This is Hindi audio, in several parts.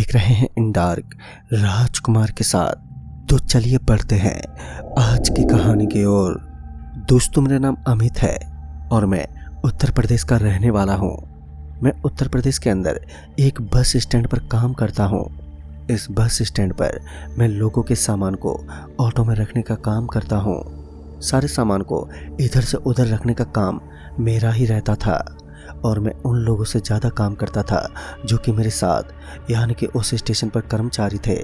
देख रहे हैं इन डार्क राजकुमार के साथ। तो चलिए बढ़ते हैं आज की कहानी की ओर। दोस्तों, मेरा नाम अमित है और मैं उत्तर प्रदेश का रहने वाला हूँ। मैं उत्तर प्रदेश के अंदर एक बस स्टैंड पर काम करता हूँ। इस बस स्टैंड पर मैं लोगों के सामान को ऑटो में रखने का काम करता हूँ। सारे सामान को इधर से उधर रखने का काम मेरा ही रहता था और मैं उन लोगों से ज़्यादा काम करता था जो कि मेरे साथ यानी कि उस स्टेशन पर कर्मचारी थे,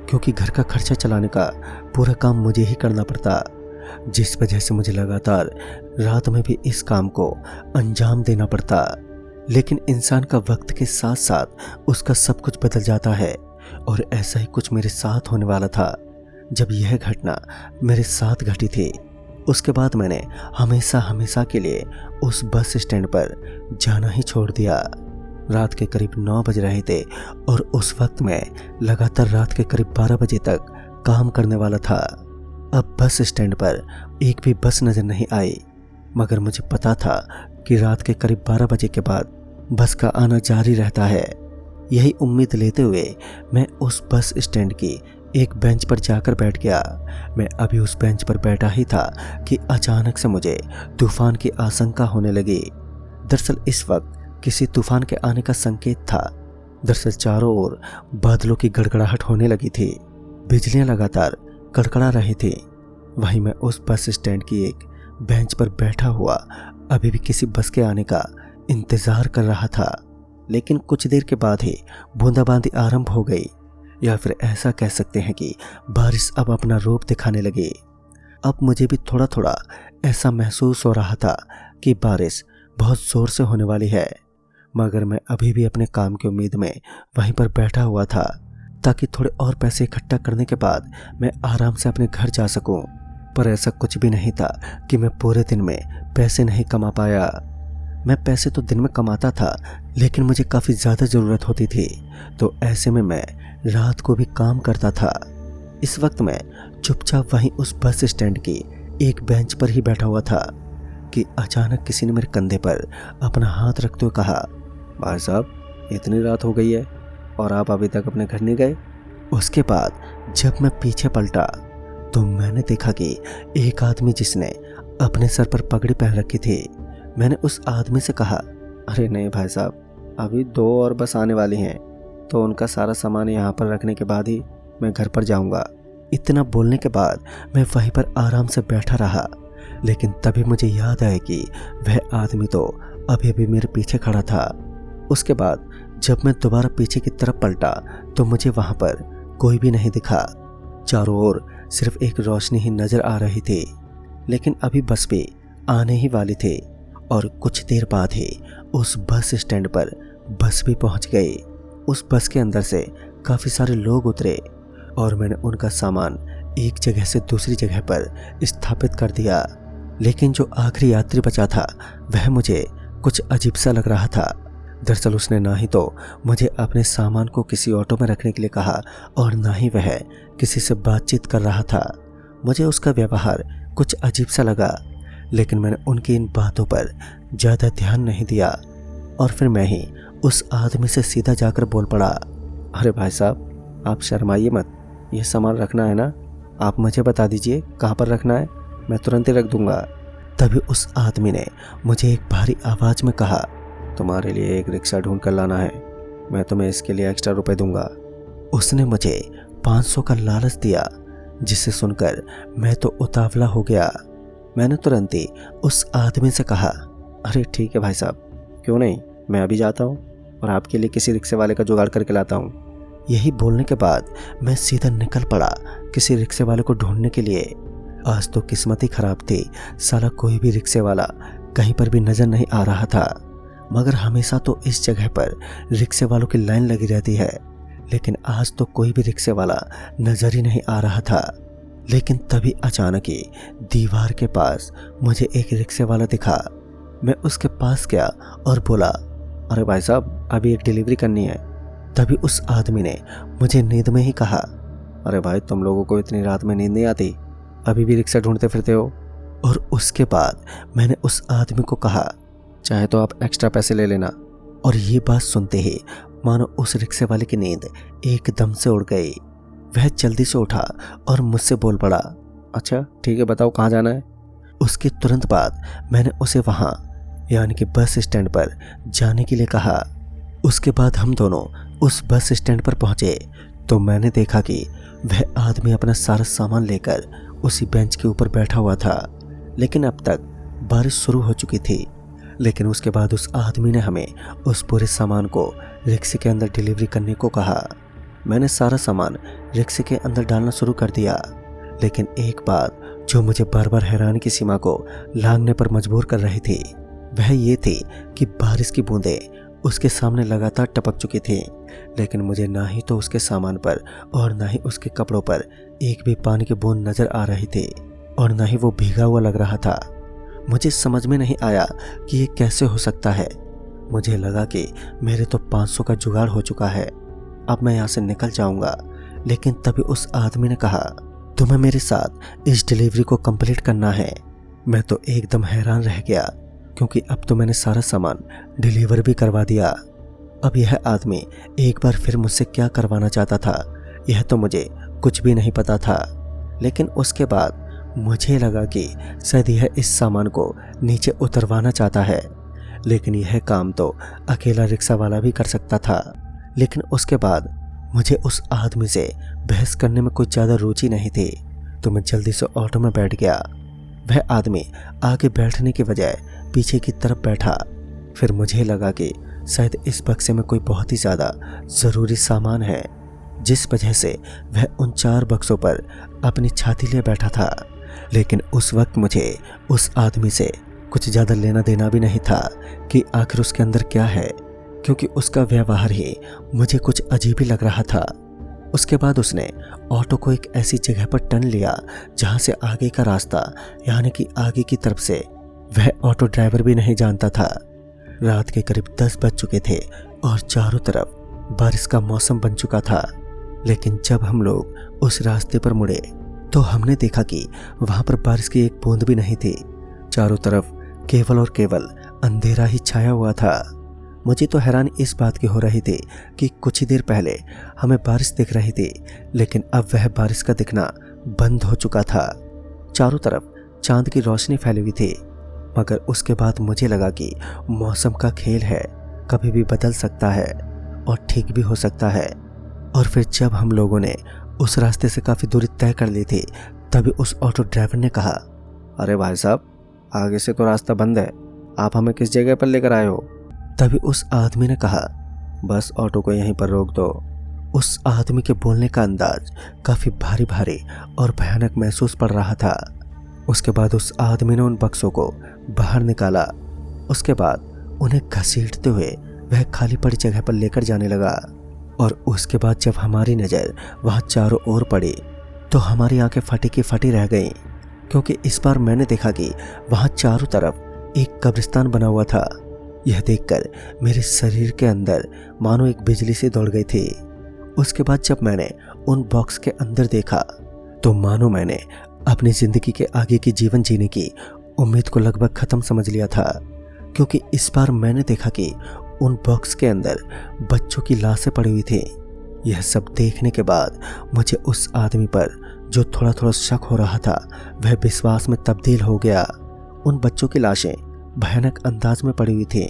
क्योंकि घर का खर्चा चलाने का पूरा काम मुझे ही करना पड़ता, जिस वजह से मुझे लगातार रात में भी इस काम को अंजाम देना पड़ता। लेकिन इंसान का वक्त के साथ साथ उसका सब कुछ बदल जाता है और ऐसा ही कुछ मेरे साथ होने वाला था। जब यह घटना मेरे साथ घटी थी उसके बाद मैंने हमेशा के लिए उस बस स्टैंड पर जाना ही छोड़ दिया। रात के करीब 9 बज रहे थे और उस वक्त मैं लगातार रात के करीब 12 बजे तक काम करने वाला था। अब बस स्टैंड पर एक भी बस नज़र नहीं आई, मगर मुझे पता था कि रात के करीब 12 बजे के बाद बस का आना जारी रहता है। यही उम्मीद लेते हुए मैं उस बस स्टैंड की एक बेंच पर जाकर बैठ गया। मैं अभी उस बेंच पर बैठा ही था कि अचानक से मुझे तूफान की आशंका होने लगी। दरअसल इस वक्त किसी तूफान के आने का संकेत था। दरअसल चारों ओर बादलों की गड़गड़ाहट होने लगी थी, बिजलियां लगातार कड़कड़ा रही थी। वहीं मैं उस बस स्टैंड की एक बेंच पर बैठा हुआ अभी भी किसी बस के आने का इंतजार कर रहा था। लेकिन कुछ देर के बाद ही बूंदाबांदी आरंभ हो गई, या फिर ऐसा कह सकते हैं कि बारिश अब अपना रूप दिखाने लगी। अब मुझे भी थोड़ा थोड़ा ऐसा महसूस हो रहा था कि बारिश बहुत ज़ोर से होने वाली है, मगर मैं अभी भी अपने काम की उम्मीद में वहीं पर बैठा हुआ था ताकि थोड़े और पैसे इकट्ठा करने के बाद मैं आराम से अपने घर जा सकूं। पर ऐसा कुछ भी नहीं था कि मैं पूरे दिन में पैसे नहीं कमा पाया। मैं पैसे तो दिन में कमाता था, लेकिन मुझे काफ़ी ज़्यादा ज़रूरत होती थी, तो ऐसे में मैं रात को भी काम करता था। इस वक्त मैं चुपचाप वहीं उस बस स्टैंड की एक बेंच पर ही बैठा हुआ था कि अचानक किसी ने मेरे कंधे पर अपना हाथ रखते हुए कहा, भाई साहब, इतनी रात हो गई है और आप अभी तक अपने घर नहीं गए। उसके बाद जब मैं पीछे पलटा तो मैंने देखा कि एक आदमी जिसने अपने सर पर पगड़ी पहन रखी थी। मैंने उस आदमी से कहा, अरे नहीं भाई साहब, अभी 2 और बस आने वाली हैं, तो उनका सारा सामान यहाँ पर रखने के बाद ही मैं घर पर जाऊँगा। इतना बोलने के बाद मैं वहीं पर आराम से बैठा रहा, लेकिन तभी मुझे याद आया कि वह आदमी तो अभी अभी मेरे पीछे खड़ा था। उसके बाद जब मैं दोबारा पीछे की तरफ पलटा तो मुझे वहाँ पर कोई भी नहीं दिखा। चारों ओर सिर्फ एक रोशनी ही नज़र आ रही थी। लेकिन अभी बस भी आने ही वाली थी और कुछ देर बाद ही उस बस स्टैंड पर बस भी पहुँच गई। उस बस के अंदर से काफ़ी सारे लोग उतरे और मैंने उनका सामान एक जगह से दूसरी जगह पर स्थापित कर दिया। लेकिन जो आखिरी यात्री बचा था वह मुझे कुछ अजीब सा लग रहा था। दरअसल उसने ना ही तो मुझे अपने सामान को किसी ऑटो में रखने के लिए कहा और ना ही वह किसी से बातचीत कर रहा था। मुझे उसका व्यवहार कुछ अजीब सा लगा, लेकिन मैंने उनकी इन बातों पर ज़्यादा ध्यान नहीं दिया और फिर मैं ही उस आदमी से सीधा जाकर बोल पड़ा, अरे भाई साहब, आप शर्माइए मत, ये सामान रखना है ना, आप मुझे बता दीजिए कहाँ पर रखना है, मैं तुरंत ही रख दूंगा। तभी उस आदमी ने मुझे एक भारी आवाज़ में कहा, तुम्हारे लिए एक रिक्शा ढूंढ कर लाना है, मैं तुम्हें इसके लिए एक्स्ट्रा रुपए दूंगा। उसने मुझे 500 का लालच दिया, जिसे सुनकर मैं तो उतावला हो गया। मैंने तुरंत ही उस आदमी से कहा, अरे ठीक है भाई साहब, क्यों नहीं, मैं अभी जाता हूँ और आपके लिए किसी रिक्शे वाले का जुगाड़ करके लाता हूँ। यही बोलने के बाद मैं सीधा निकल पड़ा किसी रिक्शे वाले को ढूंढने के लिए। आज तो किस्मत ही खराब थी, साला कोई भी रिक्शे वाला कहीं पर भी नज़र नहीं आ रहा था। मगर हमेशा तो इस जगह पर रिक्शे वालों की लाइन लगी रहती है, लेकिन आज तो कोई भी रिक्शे वाला नज़र ही नहीं आ रहा था। लेकिन तभी अचानक ही दीवार के पास मुझे एक रिक्शे वाला दिखा। मैं उसके पास गया और बोला, अरे भाई साहब, अभी एक डिलीवरी करनी है। तभी उस आदमी ने मुझे नींद में ही कहा, अरे भाई, तुम लोगों को इतनी रात में नींद नहीं आती, अभी भी रिक्शा ढूंढते फिरते हो। और उसके बाद मैंने उस आदमी को कहा, चाहे तो आप एक्स्ट्रा पैसे ले लेना। और ये बात सुनते ही मानो उस रिक्शे वाले की नींद एकदम से उड़ गई। वह जल्दी से उठा और मुझसे बोल पड़ा, अच्छा ठीक है, बताओ कहाँ जाना है। उसके तुरंत बाद मैंने उसे वहाँ यानी कि बस स्टैंड पर जाने के लिए कहा। उसके बाद हम दोनों उस बस स्टैंड पर पहुंचे तो मैंने देखा कि वह आदमी अपना सारा सामान लेकर उसी बेंच के ऊपर बैठा हुआ था। लेकिन अब तक बारिश शुरू हो चुकी थी। लेकिन उसके बाद उस आदमी ने हमें उस पूरे सामान को रिक्शे के अंदर डिलीवरी करने को कहा। मैंने सारा सामान रिक्शे के अंदर डालना शुरू कर दिया। लेकिन एक बात जो मुझे बार बार हैरानी की सीमा को लांघने पर मजबूर कर रही थी वह ये थी कि बारिश की बूंदें उसके सामने लगातार टपक चुकी थी। लेकिन मुझे ना ही तो उसके सामान पर और ना ही उसके कपड़ों पर एक भी पानी की बूंद नजर आ रही थी और ना ही वो भीगा हुआ लग रहा था। मुझे समझ में नहीं आया कि ये कैसे हो सकता है। मुझे लगा कि मेरे तो 500 का जुगाड़ हो चुका है, अब मैं यहाँ से निकल जाऊंगा। लेकिन तभी उस आदमी ने कहा, तुम्हें मेरे साथ इस डिलीवरी को कंप्लीट करना है। मैं तो एकदम हैरान रह गया क्योंकि अब तो मैंने सारा सामान डिलीवर भी करवा दिया। अब यह आदमी एक बार फिर मुझसे क्या करवाना चाहता था यह तो मुझे कुछ भी नहीं पता था। लेकिन उसके बाद मुझे लगा कि शायद यह इस सामान को नीचे उतरवाना चाहता है। लेकिन यह काम तो अकेला रिक्शा वाला भी कर सकता था। लेकिन उसके बाद मुझे उस आदमी से बहस करने में कुछ ज़्यादा रुचि नहीं थी तो मैं जल्दी से ऑटो में बैठ गया। वह आदमी आगे बैठने के बजाय पीछे की तरफ बैठा। फिर मुझे लगा कि शायद इस बक्से में कोई बहुत ही ज़्यादा ज़रूरी सामान है, जिस वजह से वह उन 4 बक्सों पर अपनी छाती लिए बैठा था। लेकिन उस वक्त मुझे उस आदमी से कुछ ज़्यादा लेना देना भी नहीं था कि आखिर उसके अंदर क्या है, क्योंकि उसका व्यवहार ही मुझे कुछ अजीब ही लग रहा था। उसके बाद उसने ऑटो को एक ऐसी जगह पर टर्न लिया जहां से आगे का रास्ता यानी कि आगे की तरफ से वह ऑटो ड्राइवर भी नहीं जानता था। रात के करीब 10 बज चुके थे और चारों तरफ बारिश का मौसम बन चुका था। लेकिन जब हम लोग उस रास्ते पर मुड़े तो हमने देखा कि वहां पर बारिश की एक बूंद भी नहीं थी। चारों तरफ केवल और केवल अंधेरा ही छाया हुआ था। मुझे तो हैरानी इस बात की हो रही थी कि कुछ ही देर पहले हमें बारिश दिख रही थी, लेकिन अब वह बारिश का दिखना बंद हो चुका था। चारों तरफ चांद की रोशनी फैली हुई थी। मगर उसके बाद मुझे लगा कि मौसम का खेल है, कभी भी बदल सकता है और ठीक भी हो सकता है। और फिर जब हम लोगों ने उस रास्ते से काफ़ी दूरी तय कर ली थी तभी उस ऑटो ड्राइवर ने कहा, अरे भाई साहब, आगे से तो रास्ता बंद है, आप हमें किस जगह पर लेकर आए हो। तभी उस आदमी ने कहा, बस ऑटो को यहीं पर रोक दो। उस आदमी के बोलने का अंदाज काफ़ी भारी भारी और भयानक महसूस पड़ रहा था। उसके बाद उस आदमी ने उन बक्सों को बाहर निकाला। उसके बाद उन्हें घसीटते हुए वह खाली पड़ी जगह पर लेकर जाने लगा। और उसके बाद जब हमारी नज़र वहाँ चारों ओर पड़ी तो हमारी आंखें फटी की फटी रह गईं, क्योंकि इस बार मैंने देखा कि वहाँ चारों तरफ एक कब्रिस्तान बना हुआ था। यह देखकर मेरे शरीर के अंदर मानो एक बिजली सी दौड़ गई थी। उसके बाद जब मैंने उन बॉक्स के अंदर देखा तो मानो मैंने अपनी ज़िंदगी के आगे की जीवन जीने की उम्मीद को लगभग ख़त्म समझ लिया था, क्योंकि इस बार मैंने देखा कि उन बॉक्स के अंदर बच्चों की लाशें पड़ी हुई थी। यह सब देखने के बाद मुझे उस आदमी पर जो थोड़ा थोड़ा शक हो रहा था वह विश्वास में तब्दील हो गया। उन बच्चों की लाशें भयानक अंदाज में पड़ी हुई थी।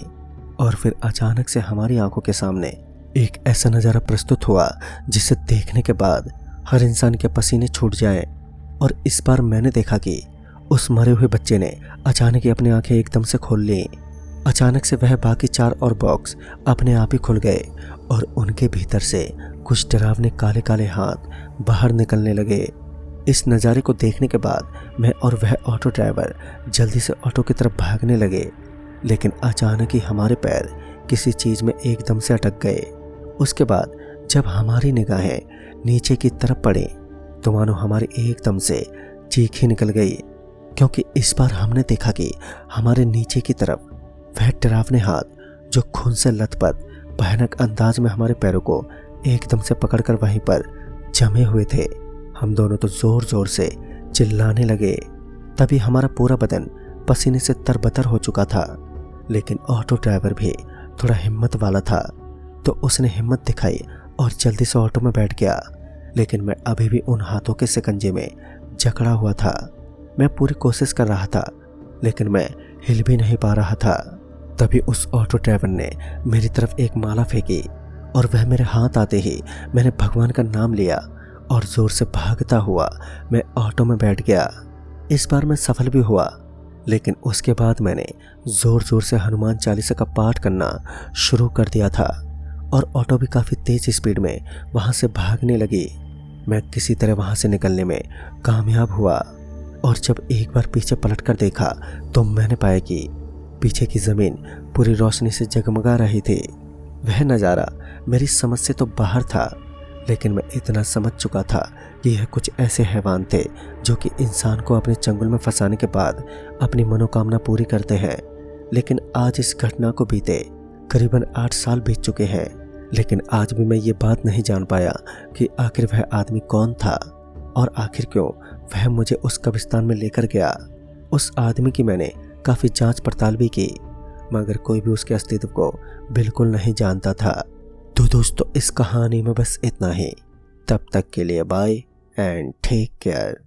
और फिर अचानक से हमारी आंखों के सामने एक ऐसा नज़ारा प्रस्तुत हुआ जिसे देखने के बाद हर इंसान के पसीने छूट जाए। और इस बार मैंने देखा कि उस मरे हुए बच्चे ने अचानक ही अपनी आंखें एकदम से खोल ली। अचानक से वह बाकी 4 और बॉक्स अपने आप ही खुल गए और उनके भीतर से कुछ डरावने काले काले हाथ बाहर निकलने लगे। इस नज़ारे को देखने के बाद मैं और वह ऑटो ड्राइवर जल्दी से ऑटो की तरफ भागने लगे। लेकिन अचानक ही हमारे पैर किसी चीज़ में एकदम से अटक गए। उसके बाद जब हमारी निगाहें नीचे की तरफ पड़ी तो मानो हमारी एकदम से चीख ही निकल गई, क्योंकि इस बार हमने देखा कि हमारे नीचे की तरफ वह डरावने हाथ जो खून से लथपथ भयानक अंदाज में हमारे पैरों को एकदम से पकड़कर वहीं पर जमे हुए थे। हम दोनों तो जोर जोर से चिल्लाने लगे। तभी हमारा पूरा बदन पसीने से तरबतर हो चुका था। लेकिन ऑटो ड्राइवर भी थोड़ा हिम्मत वाला था। तो उसने हिम्मत दिखाई और जल्दी से ऑटो में बैठ गया, लेकिन मैं अभी भी उन हाथों के शिकंजे में जकड़ा हुआ था। मैं पूरी कोशिश कर रहा था, लेकिन मैं हिल भी नहीं पा रहा था। तभी उस ऑटो ड्राइवर ने मेरी तरफ एक माला फेंकी और वह मेरे हाथ आते ही मैंने भगवान का नाम लिया और जोर से भागता हुआ मैं ऑटो में बैठ गया। इस बार मैं सफल भी हुआ, लेकिन उसके बाद मैंने जोर जोर से हनुमान चालीसा का पाठ करना शुरू कर दिया था और ऑटो भी काफ़ी तेज स्पीड में वहाँ से भागने लगी। मैं किसी तरह वहाँ से निकलने में कामयाब हुआ और जब एक बार पीछे पलट कर देखा तो मैंने पाया कि पीछे की ज़मीन पूरी रोशनी से जगमगा रही थी। वह नज़ारा मेरी समझ से तो बाहर था, लेकिन मैं इतना समझ चुका था कि यह कुछ ऐसे हैवान थे जो कि इंसान को अपने चंगुल में फंसाने के बाद अपनी मनोकामना पूरी करते हैं। लेकिन आज इस घटना को बीते करीबन 8 साल बीत चुके हैं, लेकिन आज भी मैं ये बात नहीं जान पाया कि आखिर वह आदमी कौन था और आखिर क्यों वह मुझे उस कब्रिस्तान में लेकर गया। उस आदमी की मैंने काफ़ी जांच पड़ताल भी की, मगर कोई भी उसके अस्तित्व को बिल्कुल नहीं जानता था। तो दोस्तों, इस कहानी में बस इतना ही। तब तक के लिए बाय एंड टेक केयर।